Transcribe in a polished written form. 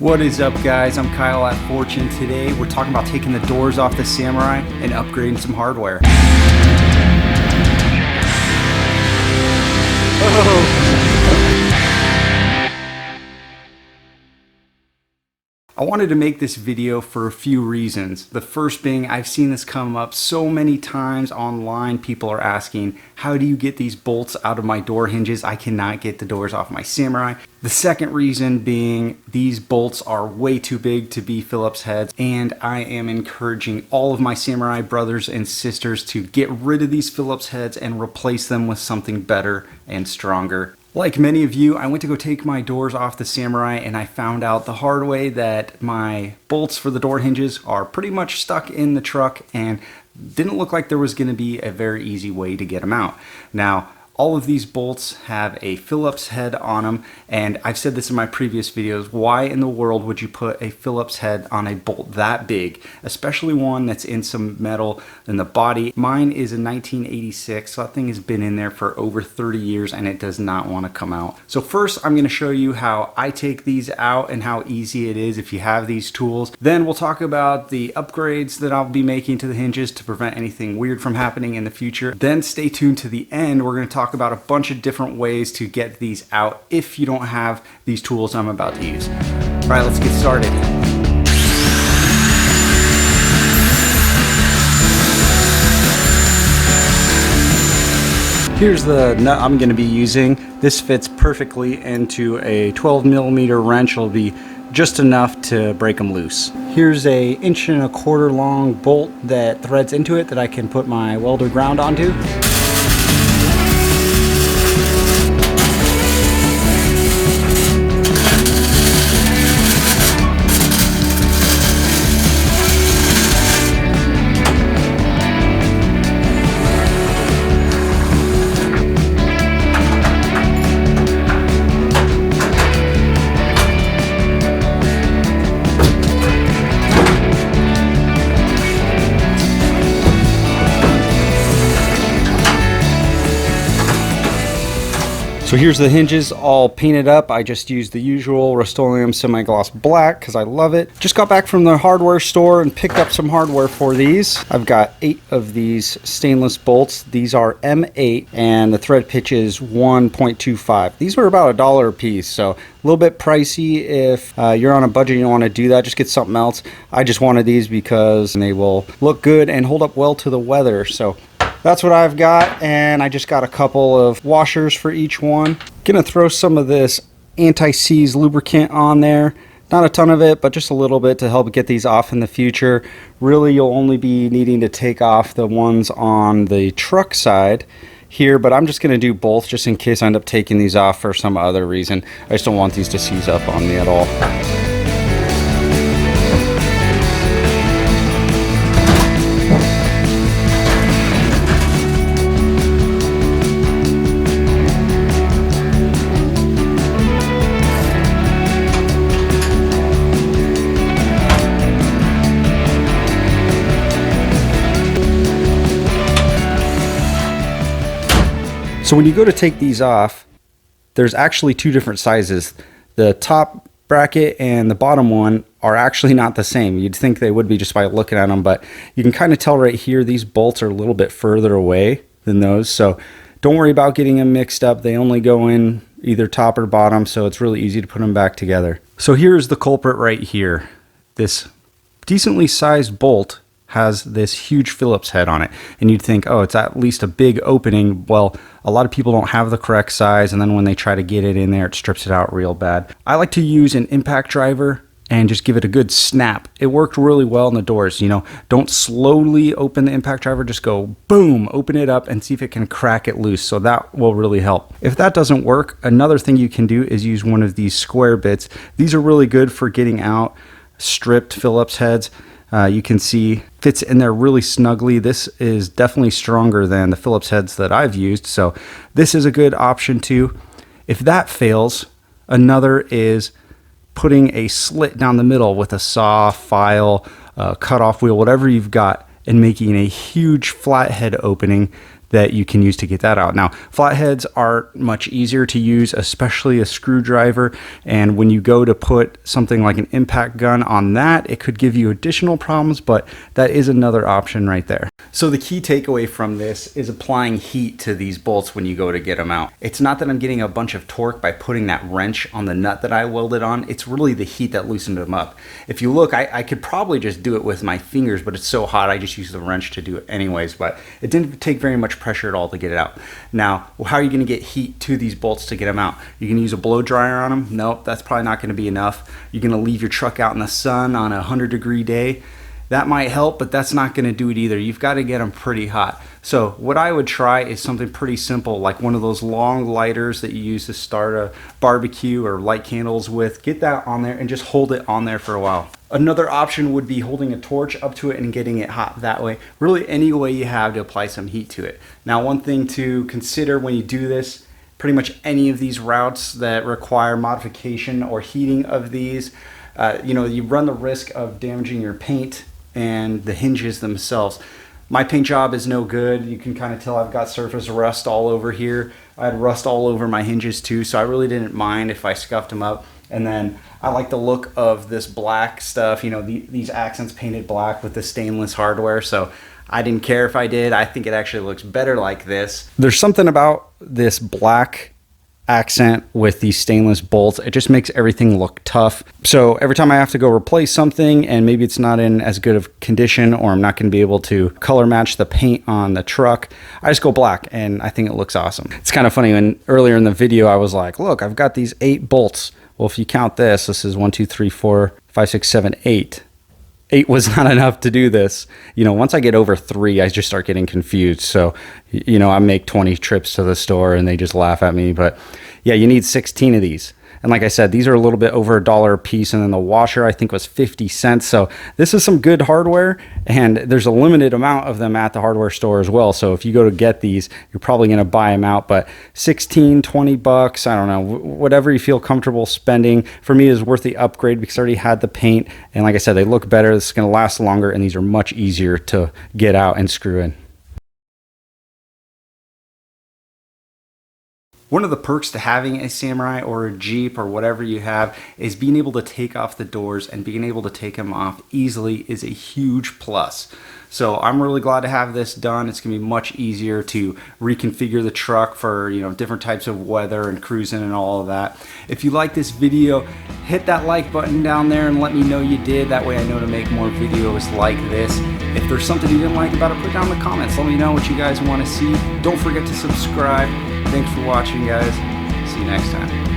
What is up, guys? I'm Kyle at Fortune. Today we're talking about taking the doors off the Samurai and upgrading some hardware. I wanted to make this video for a few reasons. The first being, I've seen this come up so many times online. People are asking, how do you get these bolts out of my door hinges? I cannot get the doors off my Samurai. The second reason being, these bolts are way too big to be Phillips heads, and I am encouraging all of my Samurai brothers and sisters to get rid of these Phillips heads and replace them with something better and stronger. Like many of you, I went to go take my doors off the Samurai and I found out the hard way that my bolts for the door hinges are pretty much stuck in the truck and didn't look like there was going to be a very easy way to get them out. Now, all of these bolts have a Phillips head on them, and I've said this in my previous videos. Why in the world would you put a Phillips head on a bolt that big, especially one that's in some metal in the body? Mine is a 1986, so that thing has been in there for over 30 years and it does not want to come out. So first, I'm going to show you how I take these out and how easy it is if you have these tools. Then we'll talk about the upgrades that I'll be making to the hinges to prevent anything weird from happening in the future. Then stay tuned to the end. We're going to talk about a bunch of different ways to get these out if you don't have these tools I'm about to use. All right, let's get started. Here's the nut I'm going to be using. This fits perfectly into a 12mm wrench. It'll be just enough to break them loose. Here's a 1.25 inch long bolt that threads into it that I can put my welder ground onto. So here's the hinges all painted up. I just used the usual Rust-Oleum semi-gloss black because I love it. Just got back from the hardware store and picked up some hardware for these. I've got 8 of these stainless bolts. These are M8 and the thread pitch is 1.25. These were about $1 a piece, so a little bit pricey. If you're on a budget and you want to do that, just get something else. I just wanted these because they will look good and hold up well to the weather. So that's what I've got, and I just got a couple of washers for each one. Gonna throw some of this anti-seize lubricant on there. Not a ton of it, but just a little bit to help get these off in the future. Really, you'll only be needing to take off the ones on the truck side here, but I'm just gonna do both just in case I end up taking these off for some other reason. I just don't want these to seize up on me at all. So when you go to take these off, there's actually 2 different sizes. The top bracket and the bottom one are actually not the same. You'd think they would be just by looking at them, but you can kind of tell right here, these bolts are a little bit further away than those. So don't worry about getting them mixed up. They only go in either top or bottom, so it's really easy to put them back together. So here's the culprit right here. This decently sized bolt has this huge Phillips head on it, and you'd think, oh, it's at least a big opening. Well, a lot of people don't have the correct size, and then when they try to get it in there, it strips it out real bad. I like to use an impact driver and just give it a good snap. It worked really well in the doors. You know, don't slowly open the impact driver, just go boom, open it up and see if it can crack it loose. So that will really help. If that doesn't work, another thing you can do is use one of these square bits. These are really good for getting out stripped Phillips heads. You can see fits in there really snugly. This is definitely stronger than the Phillips heads that I've used, so this is a good option too. If that fails, another is putting a slit down the middle with a saw, file, cutoff wheel, whatever you've got, and making a huge flathead opening that you can use to get that out. Now, flatheads are much easier to use, especially a screwdriver. And when you go to put something like an impact gun on that, it could give you additional problems, but that is another option right there. So the key takeaway from this is applying heat to these bolts when you go to get them out. It's not that I'm getting a bunch of torque by putting that wrench on the nut that I welded on. It's really the heat that loosened them up. If you look, I could probably just do it with my fingers, but it's so hot I just use the wrench to do it anyways. But it didn't take very much pressure at all to get it out. Now, how are you going to get heat to these bolts to get them out? You can use a blow dryer on them. Nope, that's probably not going to be enough. You're going to leave your truck out in the sun on a 100-degree day. That might help, but that's not going to do it either. You've got to get them pretty hot. So what I would try is something pretty simple, like one of those long lighters that you use to start a barbecue or light candles with. Get that on there and just hold it on there for a while. Another option would be holding a torch up to it and getting it hot that way. Really any way you have to apply some heat to it. Now, one thing to consider when you do this, pretty much any of these routes that require modification or heating of these, you run the risk of damaging your paint and the hinges themselves. My paint job is no good. You can kind of tell I've got surface rust all over here. I had rust all over my hinges too, so I really didn't mind if I scuffed them up. And then I like the look of this black stuff, these accents painted black with the stainless hardware, so I didn't care if I did. I think it actually looks better like this. There's something about this black accent with these stainless bolts. It just makes everything look tough. So every time I have to go replace something and maybe it's not in as good of condition, or I'm not going to be able to color match the paint on the truck, I just go black and I think it looks awesome. It's kind of funny, when earlier in the video I was like, look, I've got these 8 bolts. Well, if you count this is 1, 2, 3, 4, 5, 6, 7, 8. 8 was not enough to do this. Once I get over 3, I just start getting confused. So, I make 20 trips to the store and they just laugh at me. But yeah, you need 16 of these. And like I said, these are a little bit over $1 a piece. And then the washer, I think, was 50 cents. So this is some good hardware. And there's a limited amount of them at the hardware store as well. So if you go to get these, you're probably going to buy them out. But 16, 20 bucks, I don't know, whatever you feel comfortable spending. For me, is worth the upgrade because I already had the paint. And like I said, they look better. This is going to last longer. And these are much easier to get out and screw in. One of the perks to having a Samurai or a Jeep or whatever you have is being able to take off the doors, and being able to take them off easily is a huge plus. So I'm really glad to have this done. It's going to be much easier to reconfigure the truck for different types of weather and cruising and all of that. If you like this video, hit that like button down there and let me know you did. That way I know to make more videos like this. If there's something you didn't like about it, put it down in the comments. Let me know what you guys want to see. Don't forget to subscribe. Thanks for watching, guys. See you next time.